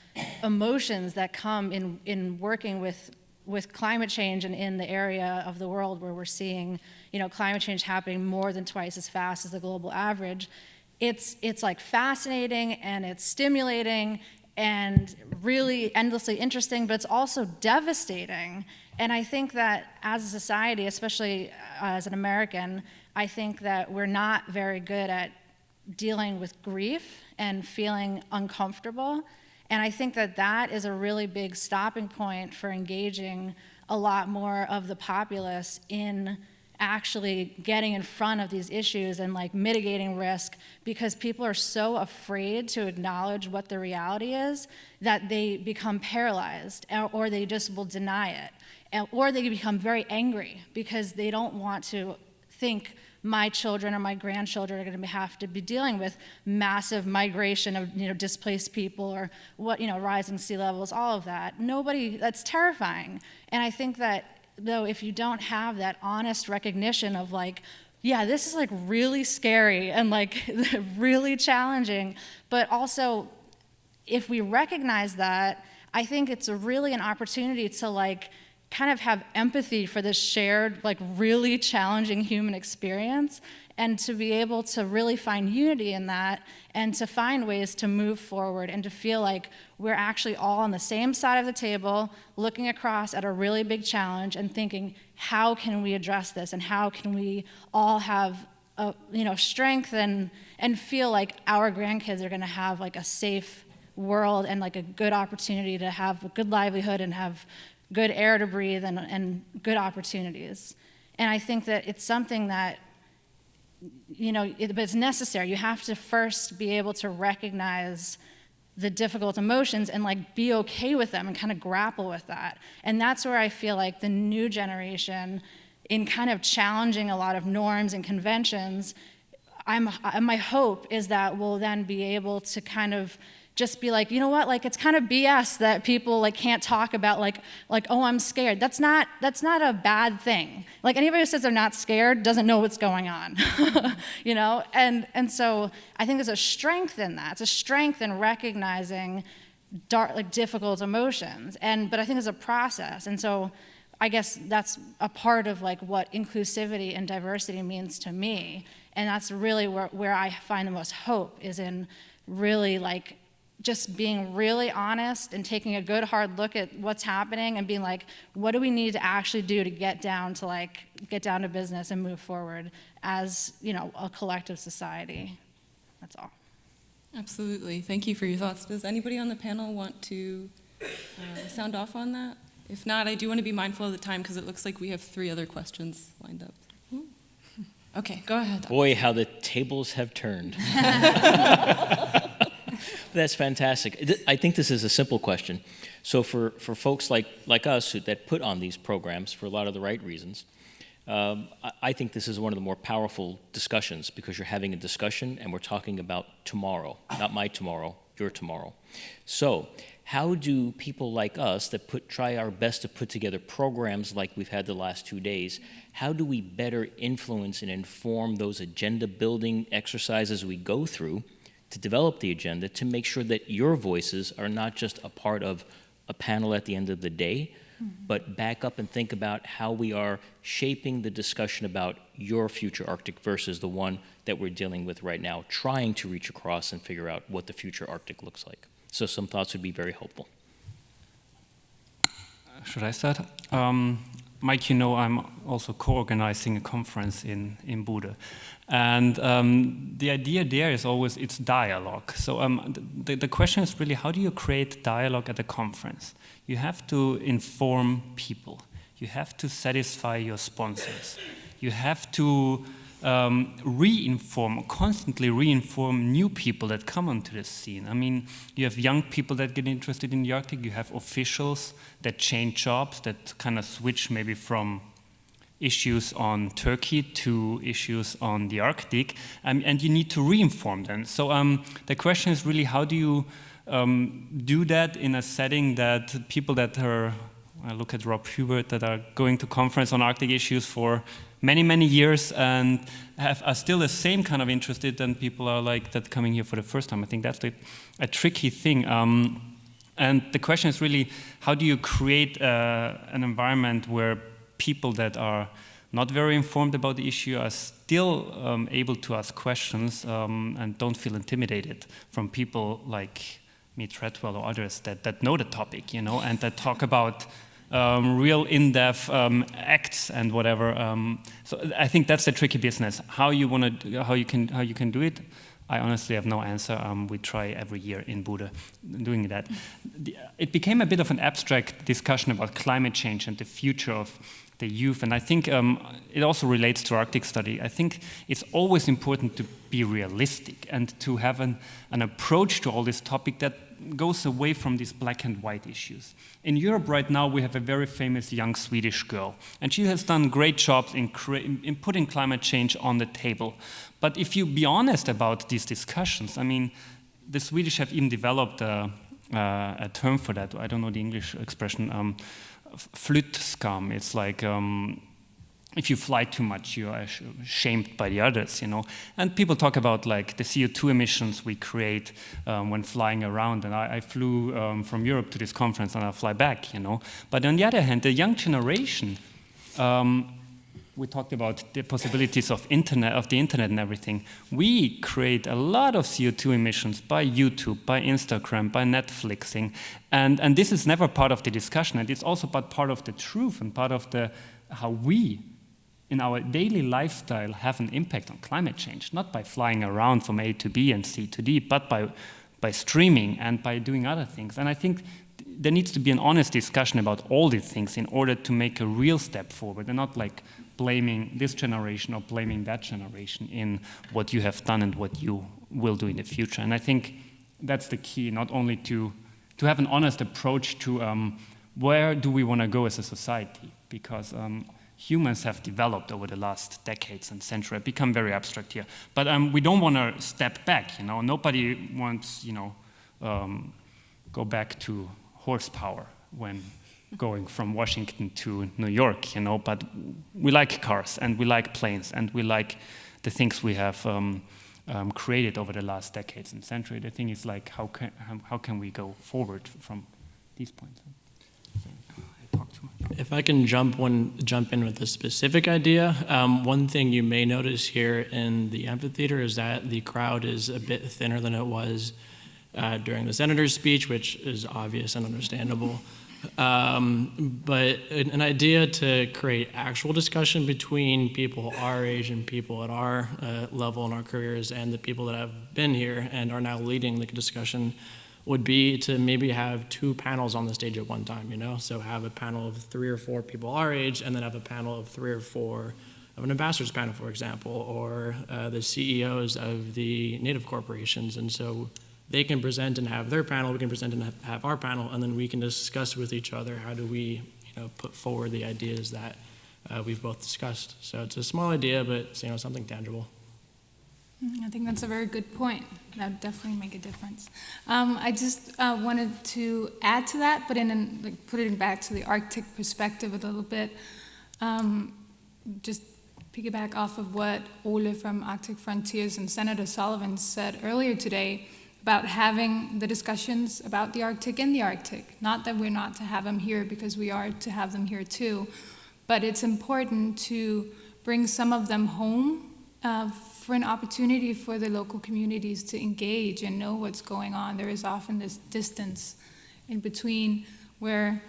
emotions that come in working with climate change and in the area of the world where we're seeing climate change happening more than twice as fast as the global average. It's like fascinating, and it's stimulating and really endlessly interesting, but it's also devastating. And I think that as a society, especially as an American, I think that we're not very good at dealing with grief and feeling uncomfortable. And I think that that is a really big stopping point for engaging a lot more of the populace in actually getting in front of these issues and like mitigating risk, because people are so afraid to acknowledge what the reality is that they become paralyzed, or they just will deny it, or they become very angry because they don't want to think my children or my grandchildren are going to have to be dealing with massive migration of displaced people, or rising sea levels, all of that. That's terrifying. And I think that though, if you don't have that honest recognition of like, yeah, this is like really scary and like really challenging, but also if we recognize that, I think it's really an opportunity to like kind of have empathy for this shared, like really challenging human experience, and to be able to really find unity in that, and to find ways to move forward, and to feel like we're actually all on the same side of the table, looking across at a really big challenge and thinking, how can we address this, and how can we all have strength and feel like our grandkids are going to have like a safe world and like a good opportunity to have a good livelihood and have good air to breathe and good opportunities. And I think that it's something that, but it's necessary. You have to first be able to recognize the difficult emotions and like be okay with them and kind of grapple with that. And that's where I feel like the new generation, in kind of challenging a lot of norms and conventions, my hope is that we'll then be able to kind of just be like, you know what, like it's kind of BS that people like can't talk about like, oh, I'm scared. That's not a bad thing. Like anybody who says they're not scared doesn't know what's going on, you know? And so I think there's a strength in that. It's a strength in recognizing difficult emotions. But I think it's a process. And so I guess that's a part of like what inclusivity and diversity means to me. And that's really where I find the most hope, is in really like just being really honest and taking a good hard look at what's happening and being like, what do we need to actually do to get down to business and move forward as, you know, a collective society. That's all. Absolutely. Thank you for your thoughts. Does anybody on the panel want to sound off on that? If not, I do want to be mindful of the time because it looks like we have 3 other questions lined up. Okay, go ahead. Boy, how the tables have turned. That's fantastic. I think this is a simple question. So for folks like us that put on these programs for a lot of the right reasons, I think this is one of the more powerful discussions, because you're having a discussion and we're talking about tomorrow, not my tomorrow, your tomorrow. So how do people like us that try our best to put together programs like we've had the last 2 days, how do we better influence and inform those agenda building exercises we go through to develop the agenda, to make sure that your voices are not just a part of a panel at the end of the day, but back up and think about how we are shaping the discussion about your future Arctic versus the one that we're dealing with right now, trying to reach across and figure out what the future Arctic looks like. So some thoughts would be very helpful. Should I start? Mike, you know I'm also co-organizing a conference in Bude. And the idea there is always it's dialogue. So the question is really, how do you create dialogue at a conference? You have to inform people. You have to satisfy your sponsors. You have to constantly re-inform new people that come onto the scene. I mean, you have young people that get interested in the Arctic. You have officials that change jobs, that kind of switch maybe from issues on Turkey to issues on the Arctic, and you need to re-inform them. So the question is really, how do you do that in a setting that people that are, I look at Rob Hubert, that are going to conference on Arctic issues for many, many years and are still the same kind of interested than people are like that coming here for the first time. I think that's a tricky thing. And the question is really, how do you create an environment where people that are not very informed about the issue are still able to ask questions and don't feel intimidated from people like me, Treadwell, or others that know the topic, you know, and that talk about real in-depth acts and whatever. So I think that's the tricky business. How you can do it, I honestly have no answer. We try every year in Bude doing that. It became a bit of an abstract discussion about climate change and the future of the youth, and I think it also relates to Arctic study. I think it's always important to be realistic and to have an approach to all this topic that goes away from these black and white issues. In Europe right now, we have a very famous young Swedish girl, and she has done great jobs in putting climate change on the table. But if you be honest about these discussions, I mean, the Swedish have even developed a term for that. I don't know the English expression. Flyttskam. It's like if you fly too much, you are shamed by the others, you know. And people talk about like the CO2 emissions we create when flying around. And I flew from Europe to this conference, and I fly back, you know. But on the other hand, the young generation, we talked about the possibilities of the internet and everything. We create a lot of CO2 emissions by YouTube, by Instagram, by Netflixing, and this is never part of the discussion. And it's also part of the truth and part of how we, in our daily lifestyle, have an impact on climate change. Not by flying around from A to B and C to D, but by streaming and by doing other things. And I think there needs to be an honest discussion about all these things in order to make a real step forward, and not like blaming this generation or blaming that generation in what you have done and what you will do in the future. And I think that's the key, not only to have an honest approach to where do we want to go as a society, because humans have developed over the last decades and centuries, become very abstract here. But we don't want to step back, you know. Nobody wants, you know, go back to horsepower when going from Washington to New York, you know. But we like cars, and we like planes, and we like the things we have created over the last decades and century. The thing is, like, how can we go forward from these points? I talked too much. If I can jump in with a specific idea, one thing you may notice here in the amphitheater is that the crowd is a bit thinner than it was during the senator's speech, which is obvious and understandable. But an idea to create actual discussion between people our age and people at our level in our careers and the people that have been here and are now leading the discussion would be to maybe have 2 panels on the stage at one time, you know? So have a panel of 3 or 4 people our age, and then have a panel of 3 or 4 of an ambassadors panel, for example, or the CEOs of the native corporations. And so they can present and have their panel, we can present and have our panel, and then we can discuss with each other how do we, you know, put forward the ideas that we've both discussed. So it's a small idea, but, you know, something tangible. I think that's a very good point. That would definitely make a difference. I just wanted to add to that, but put it back to the Arctic perspective a little bit. Just piggyback off of what Ole from Arctic Frontiers and Senator Sullivan said earlier today about having the discussions about the Arctic in the Arctic. Not that we're not to have them here, because we are to have them here too, but it's important to bring some of them home for an opportunity for the local communities to engage and know what's going on. There is often this distance in between where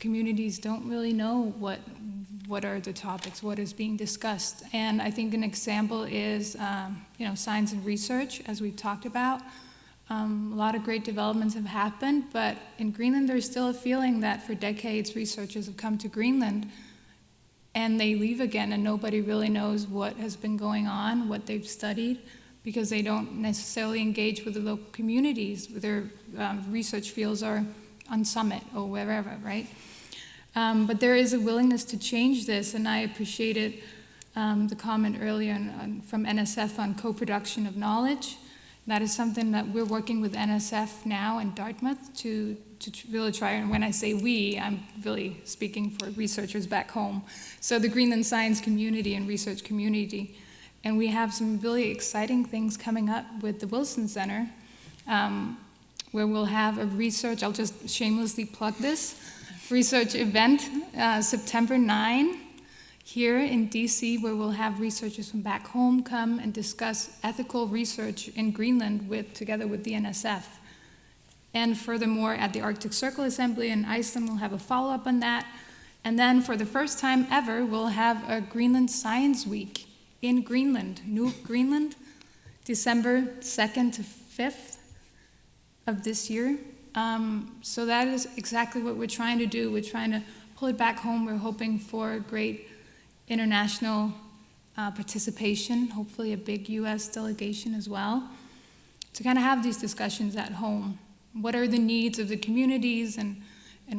communities don't really know what are the topics, what is being discussed. And I think an example is science and research, as we've talked about. A lot of great developments have happened, but in Greenland there's still a feeling that for decades researchers have come to Greenland and they leave again, and nobody really knows what has been going on, what they've studied, because they don't necessarily engage with the local communities. Their research fields are on Summit or wherever, right? But there is a willingness to change this, and I appreciated the comment earlier from NSF on co-production of knowledge. That is something that we're working with NSF now in Dartmouth to really try, and when I say we, I'm really speaking for researchers back home. So the Greenland science community and research community. And we have some really exciting things coming up with the Wilson Center, where we'll have a research, I'll just shamelessly plug this, research event, September 9, here in DC, where we'll have researchers from back home come and discuss ethical research in Greenland together with the NSF. And furthermore, at the Arctic Circle Assembly in Iceland, we'll have a follow-up on that. And then for the first time ever, we'll have a Greenland Science Week in Greenland, Nuuk, Greenland, December 2nd to 5th of this year. So that is exactly what we're trying to do. We're trying to pull it back home. We're hoping for a great international participation, hopefully a big US delegation as well, to kind of have these discussions at home. What are the needs of the communities, and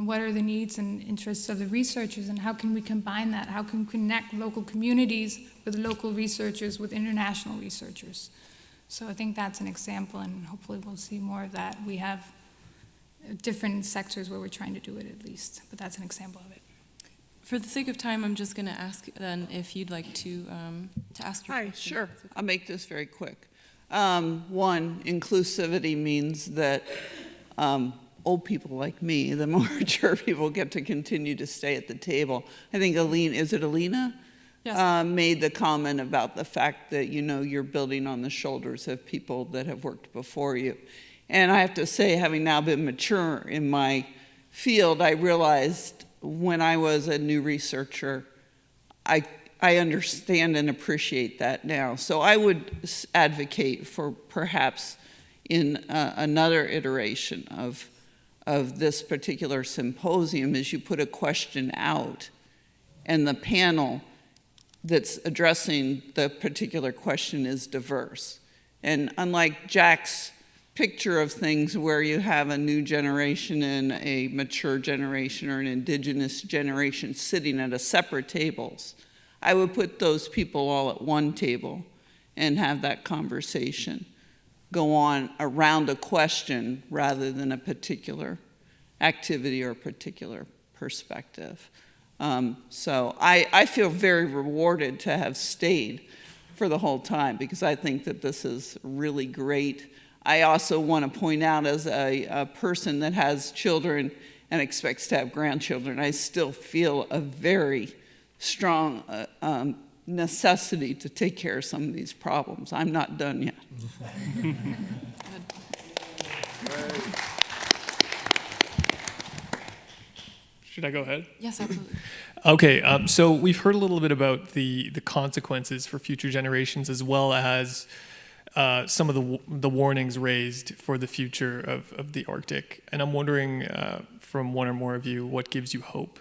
what are the needs and interests of the researchers, and how can we combine that? How can we connect local communities with local researchers, with international researchers? So I think that's an example, and hopefully we'll see more of that. We have different sectors where we're trying to do it at least, but that's an example of it. For the sake of time, I'm just going to ask then if you'd like to ask your question. Hi, sure. Okay. I'll make this very quick. One, inclusivity means that old people like me, the more mature people, get to continue to stay at the table. I think Alina? Yes. Made the comment about the fact that, you know, you're building on the shoulders of people that have worked before you. And I have to say, having now been mature in my field, I realized when I was a new researcher, I understand and appreciate that now. So I would advocate for perhaps in another iteration of this particular symposium is you put a question out, and the panel that's addressing the particular question is diverse. And unlike Jack's picture of things where you have a new generation and a mature generation or an indigenous generation sitting at a separate tables. I would put those people all at one table and have that conversation go on around a question rather than a particular activity or a particular perspective. So I feel very rewarded to have stayed for the whole time because I think that this is really great. I also want to point out, as a person that has children and expects to have grandchildren, I still feel a very strong necessity to take care of some of these problems. I'm not done yet. Should I go ahead? Yes, absolutely. Okay, so we've heard a little bit about the consequences for future generations, as well as some of the warnings raised for the future of the Arctic. And I'm wondering, from one or more of you, what gives you hope?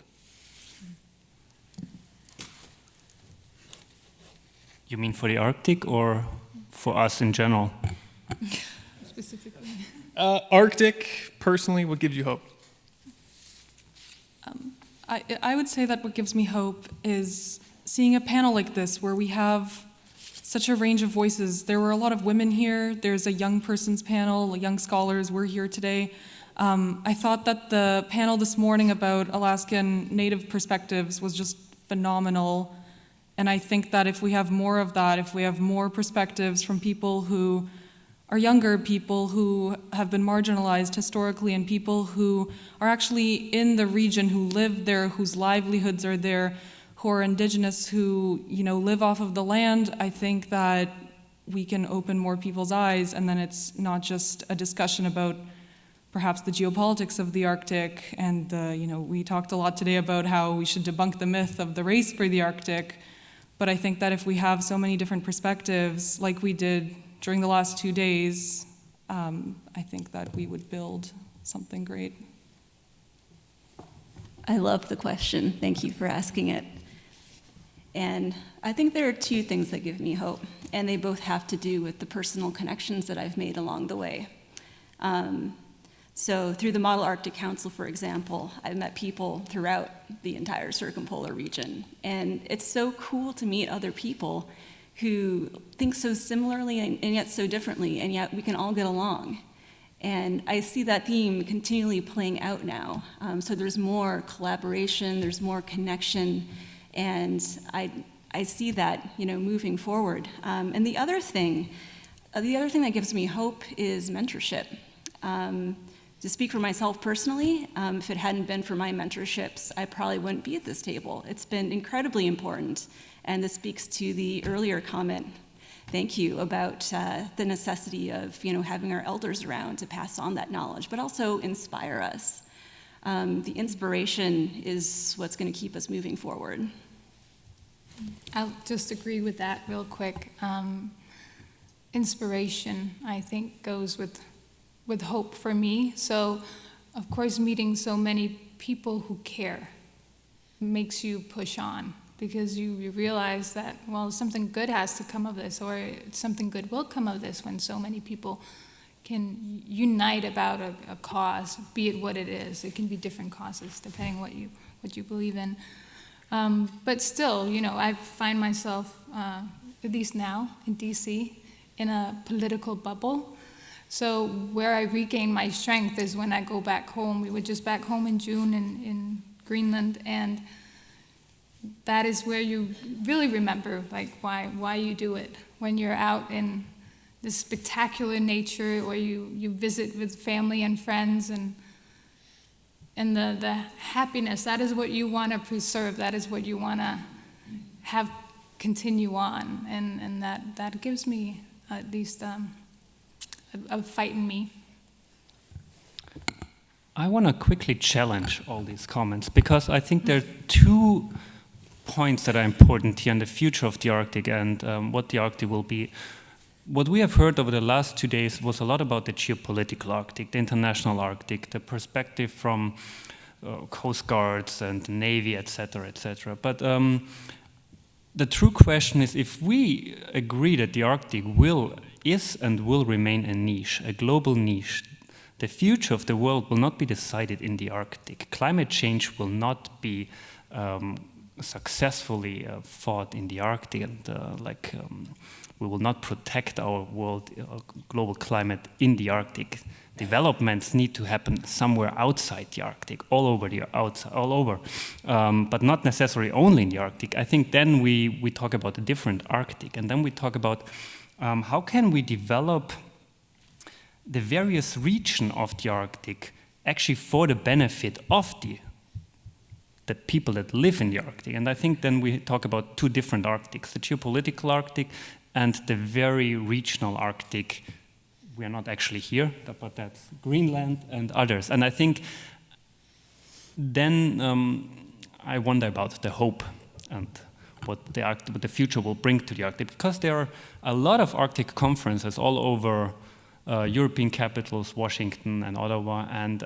You mean for the Arctic or for us in general? Specifically. Arctic, personally, what gives you hope? I would say that what gives me hope is seeing a panel like this where we have such a range of voices. There were a lot of women here. There's a young person's panel, young scholars. We're here today. I thought that the panel this morning about Alaskan Native perspectives was just phenomenal. And I think that if we have more of that, if we have more perspectives from people who are younger, people who have been marginalized historically, and people who are actually in the region, who live there, whose livelihoods are there, who are indigenous, who live off of the land, I think that we can open more people's eyes, and then it's not just a discussion about perhaps the geopolitics of the Arctic, and we talked a lot today about how we should debunk the myth of the race for the Arctic, but I think that if we have so many different perspectives, like we did during the last 2 days, I think that we would build something great. I love the question. Thank you for asking it. And I think there are two things that give me hope, and they both have to do with the personal connections that I've made along the way. So through the Model Arctic Council, for example, I've met people throughout the entire circumpolar region, and it's so cool to meet other people who think so similarly and yet so differently, and yet we can all get along. And I see that theme continually playing out now. So there's more collaboration, there's more connection, and I see that moving forward. And the other thing that gives me hope is mentorship. To speak for myself personally, if it hadn't been for my mentorships, I probably wouldn't be at this table. It's been incredibly important, and this speaks to the earlier comment, thank you, about the necessity of having our elders around to pass on that knowledge, but also inspire us. The inspiration is what's going to keep us moving forward. I'll just agree with that real quick. Inspiration, I think, goes with hope for me. So, of course, meeting so many people who care makes you push on, because you realize that, well, something good has to come of this, or something good will come of this when so many people can unite about a cause, be it what it is. It can be different causes depending what you believe in. But still, I find myself, at least now in DC, in a political bubble. So where I regain my strength is when I go back home. We were just back home in June in Greenland, and that is where you really remember why you do it. When you're out in this spectacular nature, or you visit with family and friends, and the happiness, that is what you want to preserve, that is what you want to have continue on, and that gives me at least a fight in me. I want to quickly challenge all these comments, because I think there are 2 points that are important here in the future of the Arctic and what the Arctic will be. What we have heard over the last 2 days was a lot about the geopolitical Arctic, the international Arctic, the perspective from coast guards and the Navy, etc., etc. But the true question is, if we agree that the Arctic will is and will remain a niche, a global niche. The future of the world will not be decided in the Arctic. Climate change will not be successfully fought in the Arctic, and we will not protect our world, global climate in the Arctic. Developments need to happen somewhere outside the Arctic, all over, but not necessarily only in the Arctic. I think then we talk about a different Arctic, and then we talk about how can we develop the various regions of the Arctic actually for the benefit of the people that live in the Arctic. And I think then we talk about two different Arctics, the geopolitical Arctic and the very regional Arctic. We are not actually here, but that's Greenland and others. And I think then I wonder about the hope and what the future will bring to the Arctic, because there are a lot of Arctic conferences all over European capitals, Washington and Ottawa, and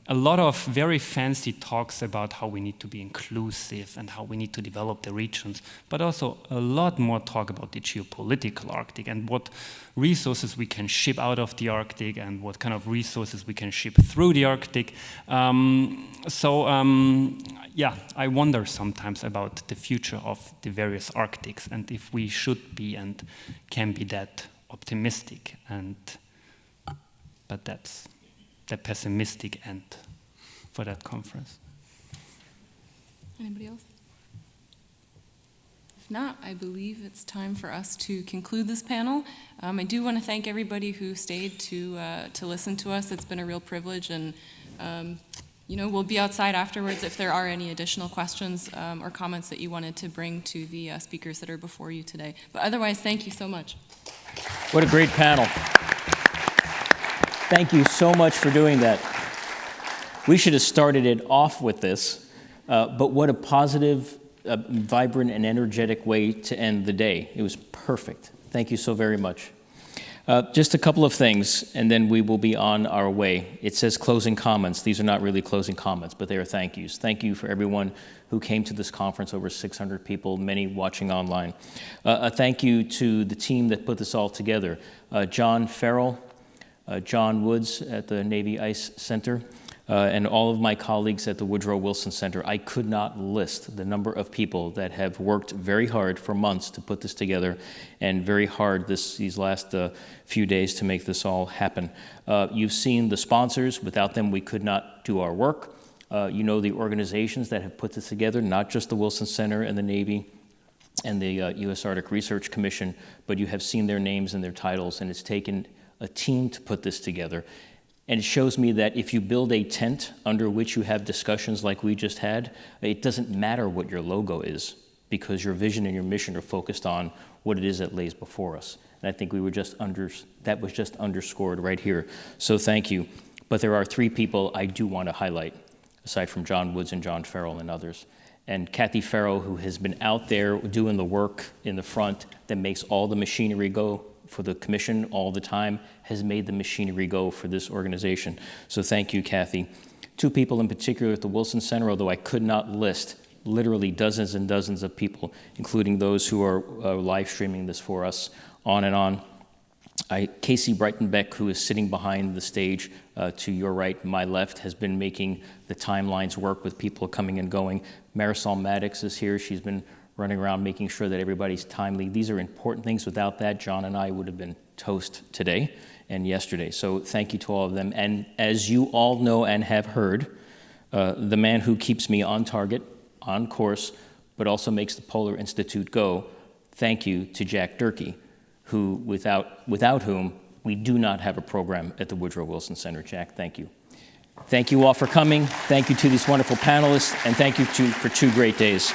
a lot of very fancy talks about how we need to be inclusive and how we need to develop the regions, but also a lot more talk about the geopolitical Arctic and what resources we can ship out of the Arctic and what kind of resources we can ship through the Arctic. Yeah, I wonder sometimes about the future of the various Arctics and if we should be and can be that optimistic, but that's the pessimistic end for that conference. Anybody else? If not, I believe it's time for us to conclude this panel. I do want to thank everybody who stayed to listen to us. It's been a real privilege, and we'll be outside afterwards if there are any additional questions or comments that you wanted to bring to the speakers that are before you today. But otherwise, thank you so much. What a great panel. Thank you so much for doing that. We should have started it off with this, but what a positive, vibrant, and energetic way to end the day. It was perfect. Thank you so very much. Just a couple of things, and then we will be on our way. It says closing comments. These are not really closing comments, but they are thank yous. Thank you for everyone who came to this conference, over 600 people, many watching online. A thank you to the team that put this all together. John Farrell, John Woods at the Navy Ice Center, and all of my colleagues at the Woodrow Wilson Center. I could not list the number of people that have worked very hard for months to put this together, and very hard these last few days to make this all happen. You've seen the sponsors. Without them, we could not do our work. You know the organizations that have put this together, not just the Wilson Center and the Navy and the U.S. Arctic Research Commission, but you have seen their names and their titles, and it's taken a team to put this together. And it shows me that if you build a tent under which you have discussions like we just had, it doesn't matter what your logo is, because your vision and your mission are focused on what it is that lays before us. And I think that was just underscored right here. So thank you. But there are three people I do want to highlight, aside from John Woods and John Farrell and others. And Kathy Farrell, who has been out there doing the work in the front that makes all the machinery go for the commission all the time, has made the machinery go for this organization. So thank you, Kathy. Two people in particular at the Wilson Center, although I could not list literally dozens and dozens of people, including those who are live streaming this for us, on and on. Casey Breitenbeck, who is sitting behind the stage to your right, my left, has been making the timelines work with people coming and going. Marisol Maddox is here. She's been running around making sure that everybody's timely. These are important things. Without that, John and I would have been toast today and yesterday. So thank you to all of them. And as you all know and have heard, the man who keeps me on target, on course, but also makes the Polar Institute go, thank you to Jack Durkee, who without whom we do not have a program at the Woodrow Wilson Center. Jack, thank you. Thank you all for coming. Thank you to these wonderful panelists, and thank you for 2 great days.